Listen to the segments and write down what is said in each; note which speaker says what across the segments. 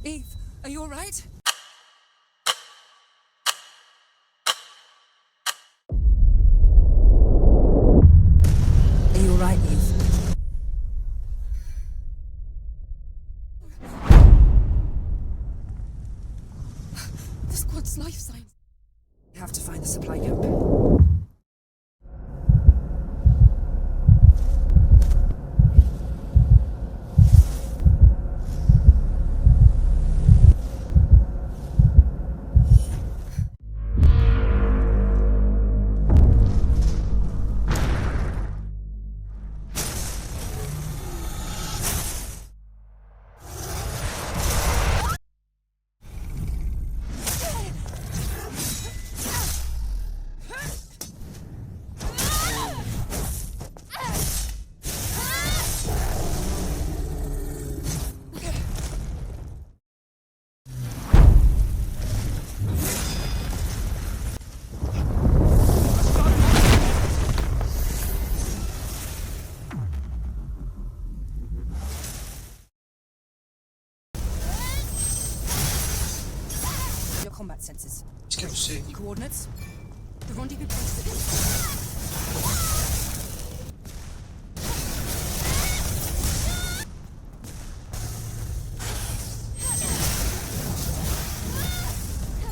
Speaker 1: Eve, are you alright? Are you alright, Eve? The squad's life signs. We have to find the supply camp. Your combat sensors.
Speaker 2: Let's go see.
Speaker 1: Coordinates. The rendezvous point.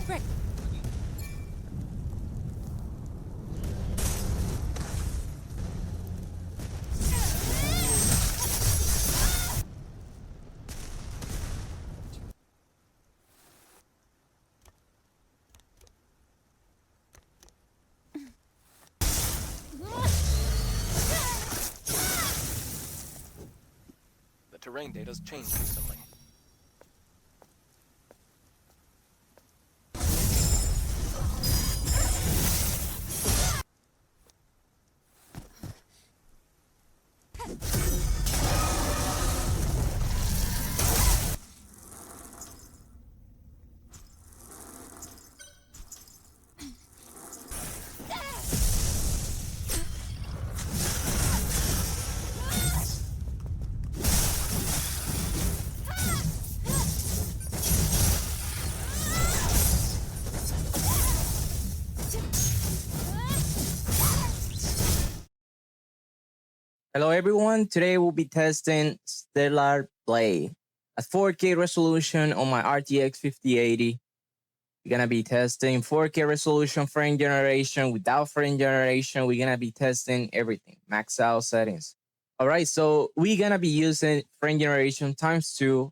Speaker 1: Great.
Speaker 3: The terrain data's changed recently.
Speaker 4: Hello everyone, today we'll be testing DLAA at 4K resolution on my RTX 5080. We're gonna be testing 4K resolution frame generation, without frame generation. We're gonna be testing everything, max out settings. All right, so we're gonna be using frame generation ×2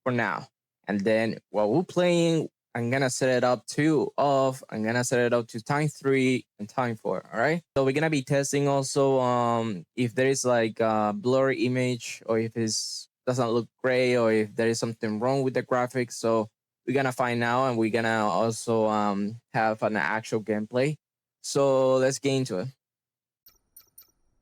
Speaker 4: for now. And then while we're playing, I'm gonna set it up to off. I'm gonna set it up to ×3 and ×4. All right. So we're gonna be testing also if there is like a blurry image, or if it doesn't look great, or if there is something wrong with the graphics. So we're gonna find out, and we're gonna also have an actual gameplay. So let's get into it.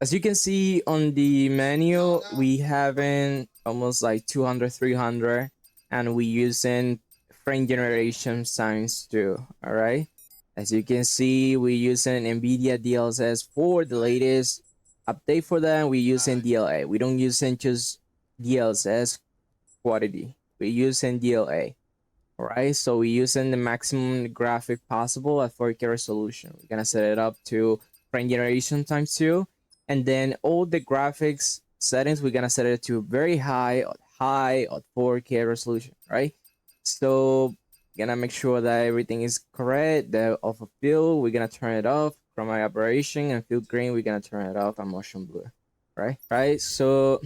Speaker 4: As you can see on the menu, we having almost like 200, 300, and we using frame generation ×2. All right. As you can see, we're using NVIDIA DLSS for the latest update for that. We're using DLAA. We don't using just DLSS quality. We're using DLAA. All right. So we're using the maximum graphic possible at 4K resolution. We're gonna set it up to frame generation ×2, and then all the graphics settings we're gonna set it to very high at 4K resolution. Right. So gonna make sure that everything is correct. The off of field, we're gonna turn it off. Chroma aberration and field green, we're gonna turn it off. And motion blur, right. So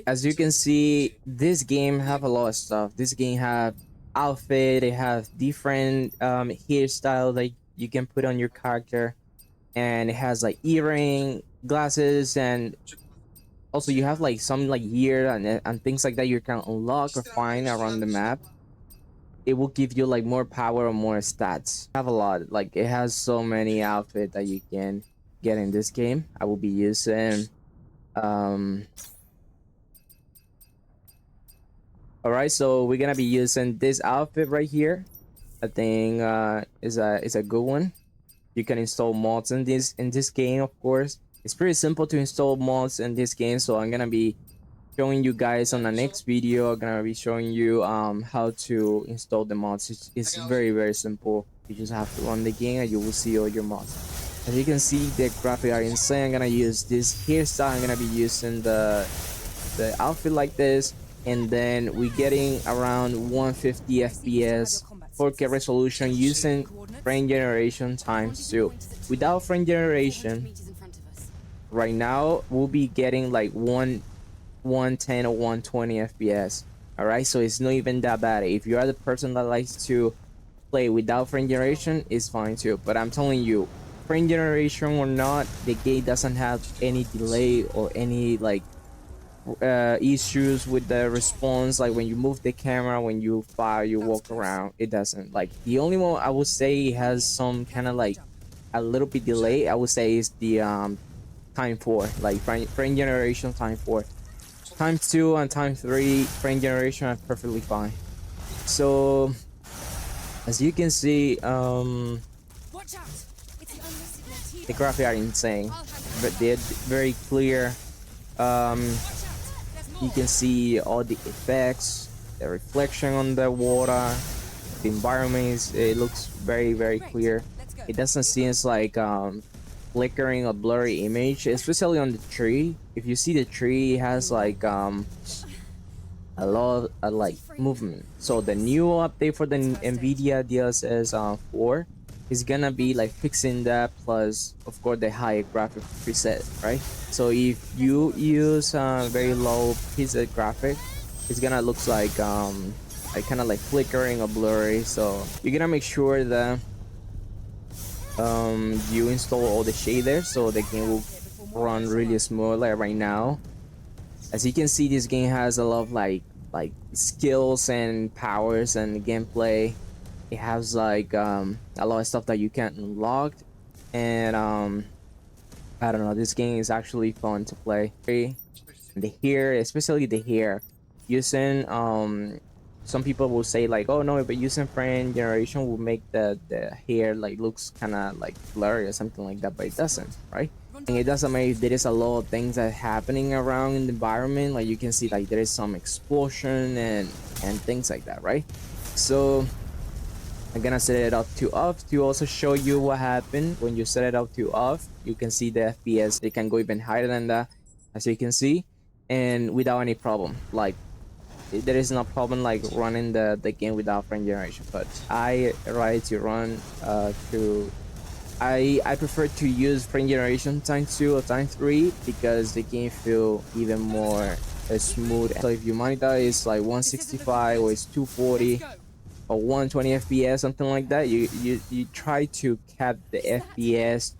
Speaker 4: as you can see, this game have a lot of stuff. This game have outfit. It have different hairstyle that you can put on your character, and it has like earring, glasses, and also you have like some like gear and things like that you can unlock or find around the map. It will give you like more power or more stats. I have a lot, like it has so many outfits that you can get in this game. I will be using all right, so we're gonna be using this outfit right here. I think is a good one. You can install mods in this game, of course. It's pretty simple to install mods in this game, so I'm gonna be showing you guys on the next video. I'm gonna be showing you how to install the mods. It's very simple. You just have to run the game and you will see all your mods. As you can see, the graphics are insane. I'm gonna use this hairstyle. I'm gonna be using the outfit like this, and then we're getting around 150 FPS 4K resolution using frame generation times 2. Without frame generation, right now we'll be getting like 110 or 120 FPS. All right, so it's not even that bad. If you are the person that likes to play without frame generation, it's fine too. But I'm telling you, frame generation or not, the game doesn't have any delay or any like issues with the response. Like when you move the camera, when you fire, you walk around, it doesn't. Like the only one I would say has some kind of like a little bit delay, I would say, is the time 4, like frame generation time 4. Time 2 and time 3 frame generation are perfectly fine. So as you can see, the graphics are insane, but they're very clear. You can see all the effects, the reflection on the water, the environment. It looks very clear. It doesn't seem like flickering or blurry image, especially on the tree. If you see the tree, it has like a lot of like movement. So the new update for the NVIDIA DLSS 4 is gonna be like fixing that, plus of course the higher graphic preset, right? So if you use very low preset graphic, it's gonna look like kind of like flickering or blurry. So you're gonna make sure that you install all the shaders so the game will run really smooth. Like right now, as you can see, this game has a lot of like skills and powers and gameplay. It has like a lot of stuff that you can unlock, and I don't know, this game is actually fun to play. The hair, especially the hair, using some people will say like, oh no, but using frame generation will make the hair like looks kind of like blurry or something like that, but it doesn't, right? And it doesn't matter if there is a lot of things that are happening around in the environment. Like you can see like there is some explosion and things like that, right? So I'm gonna set it up to off to also show you what happened when you set it up to off. You can see the FPS, it can go even higher than that, as you can see, and without any problem. Like there is no problem like running the game without frame generation. But I rather to run I prefer to use frame generation times 2 or times 3 because the game feel even more smooth. So if your monitor is like 165 or it's 240 or 120 FPS, something like that, you try to cap the FPS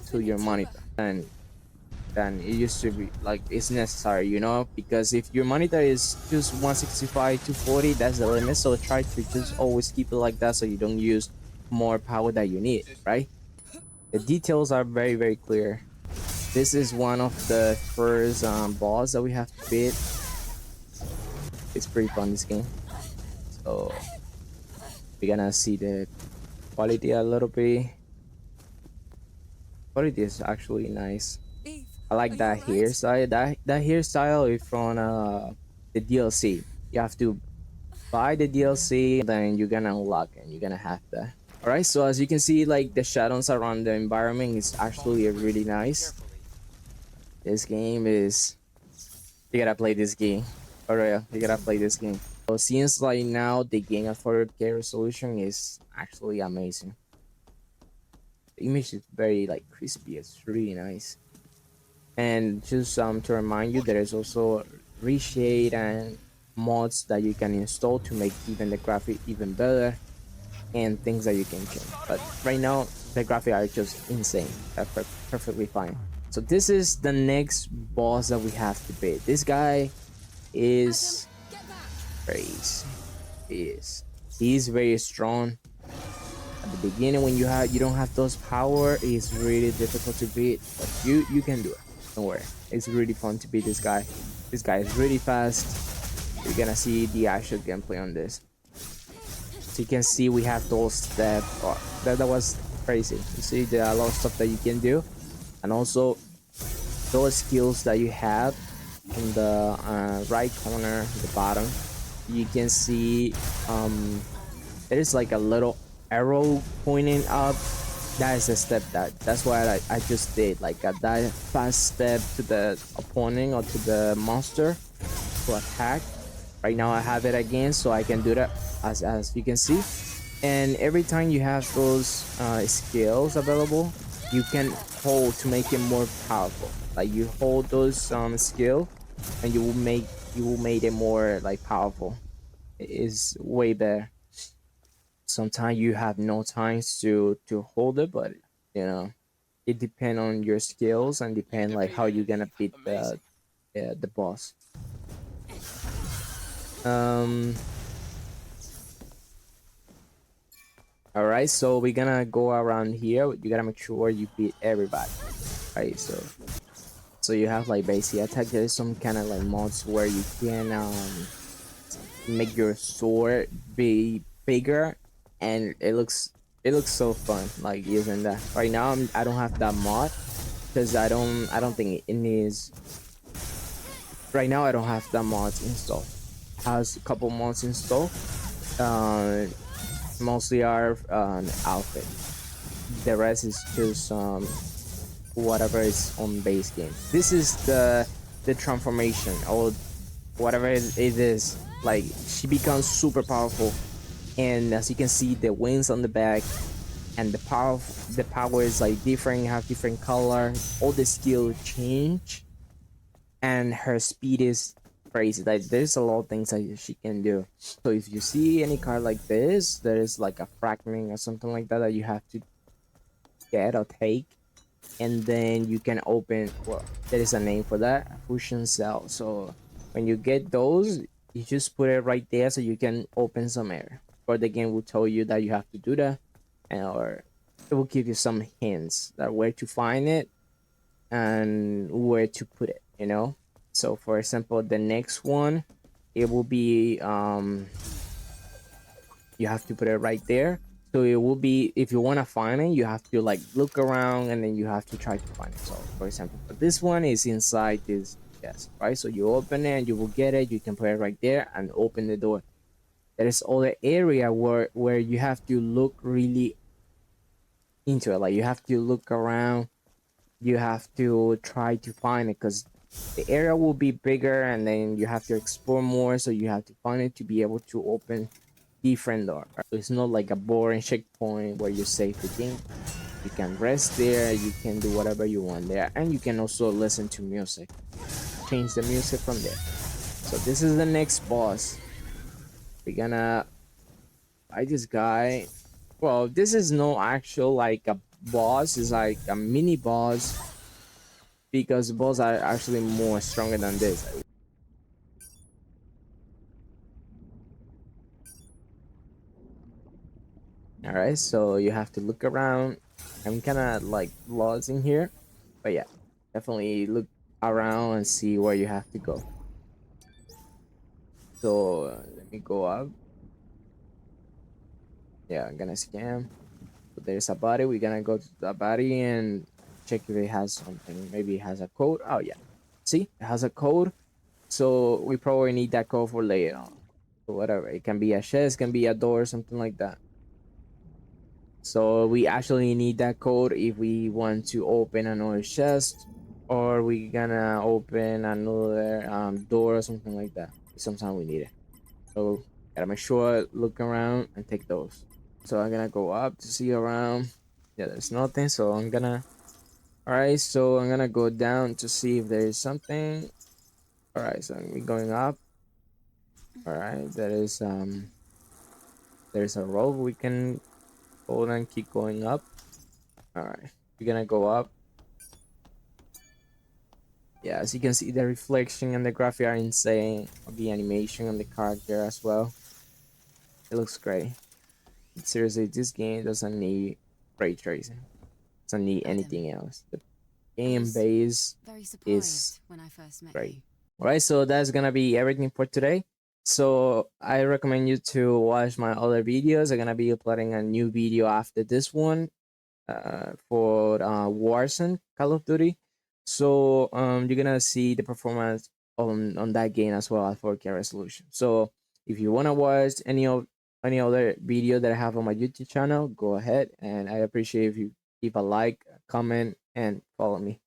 Speaker 4: to your monitor, and it used to be like it's necessary, you know, because if your monitor is just 165 240, that's the limit. So try to just always keep it like that so you don't use more power that you need, right? The details are very clear. This is one of the first boss that we have to beat. It's pretty fun, this game. So we're gonna see the quality a little bit. Quality is actually nice. I like that hairstyle. That hairstyle is from the DLC. You have to buy the DLC, then you're gonna unlock it, and you're gonna have that. All right. So as you can see, like the shadows around the environment is actually really nice. This game is, you gotta play this game. For real, you gotta play this game. So since like now the game at 4K resolution is actually amazing. The image is very like crispy. It's really nice. And just to remind you, there is also reshade and mods that you can install to make even the graphic even better, and things that you can change. But right now the graphics are just insane. That's perfectly fine. So this is the next boss that we have to beat. This guy is crazy. He's very strong. At the beginning, when you don't have those power, it's really difficult to beat, but you can do it. Don't worry, it's really fun to beat this guy. This guy is really fast. You're gonna see the actual gameplay on this. So you can see we have those steps. Oh, that was crazy. You see there are a lot of stuff that you can do, and also those skills that you have in the right corner, the bottom, you can see there's like a little arrow pointing up. That is a step that's what I just did, like that fast step to the opponent or to the monster to attack. Right now I have it again, so I can do that as you can see. And every time you have those skills available, you can hold to make it more powerful. Like you hold those skill and you will make it more like powerful. It is way better. Sometimes you have no time to hold it, but you know it depend on your skills and
Speaker 3: You
Speaker 4: depend like how
Speaker 3: defeated
Speaker 4: you're
Speaker 3: him.
Speaker 4: gonna beat
Speaker 3: Amazing.
Speaker 4: the boss. um all right, so we're gonna go around here. You gotta make sure you beat everybody, right? So you have like basic attack. There's some kind of like mods where you can make your sword be bigger, and it looks so fun like using that. Right now I don't have that mod because I don't think it needs. Right now I don't have that mods installed. Has a couple mods installed. uh Mostly are outfit. The rest is just whatever is on base game. This is the transformation or whatever it is. Like she becomes super powerful, and as you can see, the wings on the back and the power is like different, have different color. All the skill change, and her speed is crazy. Like there's a lot of things that she can do. So if you see any card like this, there is like a fragment or something like that that you have to get or take, and then you can open, well, there is a name for that, a fusion cell. So when you get those, you just put it right there so you can open some air, or the game will tell you that you have to do that, or it will give you some hints that where to find it and where to put it, so for example, the next one, it will be you have to put it right there. So it will be, if you want to find it, you have to like look around and then you have to try to find it. So for example, for this one is inside this chest, right? So you open it and you will get it. You can put it right there and open the door. There is other area where you have to look really into it. Like you have to look around. You have to try to find it because the area will be bigger and then you have to explore more. So you have to find it to be able to open different door. It's not like a boring checkpoint where you save the game. You can rest there, you can do whatever you want there, and you can also listen to music. Change the music from there. So this is the next boss. We're gonna fight this guy. Well, this is no actual like a boss, it's like a mini boss because boss are actually more stronger than this. All right, so you have to look around. I'm kind of like lost in here, but yeah, definitely look around and see where you have to go. So let me go up. Yeah, I'm gonna scan. So there's a body. We're gonna go to the body and check if it has something. Maybe it has a code. Oh yeah, see, it has a code. So we probably need that code for later on. So whatever, it can be a chest, can be a door, something like that. So we actually need that code if we want to open another chest, or we gonna open another door or something like that. Sometimes we need it. So gotta make sure, look around and take those. So I'm gonna go up to see around. Yeah, there's nothing. So I'm gonna. All right. So I'm gonna go down to see if there is something. All right. So we're going up. All right. There's a rope we can hold and keep going up. All right. We're gonna go up. Yeah, as you can see, the reflection and the graphic are insane. The animation and the character as well. It looks great. Seriously, this game doesn't need ray tracing. Doesn't need
Speaker 1: Adam,
Speaker 4: anything else. The
Speaker 1: I
Speaker 4: game
Speaker 1: was
Speaker 4: base
Speaker 1: very
Speaker 4: is
Speaker 1: surprised when I first met
Speaker 4: great.
Speaker 1: you.
Speaker 4: Alright, so that's gonna be everything for today. So I recommend you to watch my other videos. I'm gonna be uploading a new video after this one for Warzone Call of Duty. So you're gonna see the performance on that game as well at 4K resolution. So if you want to watch any other video that I have on my YouTube channel, go ahead, and I appreciate if you leave a like, comment, and follow me.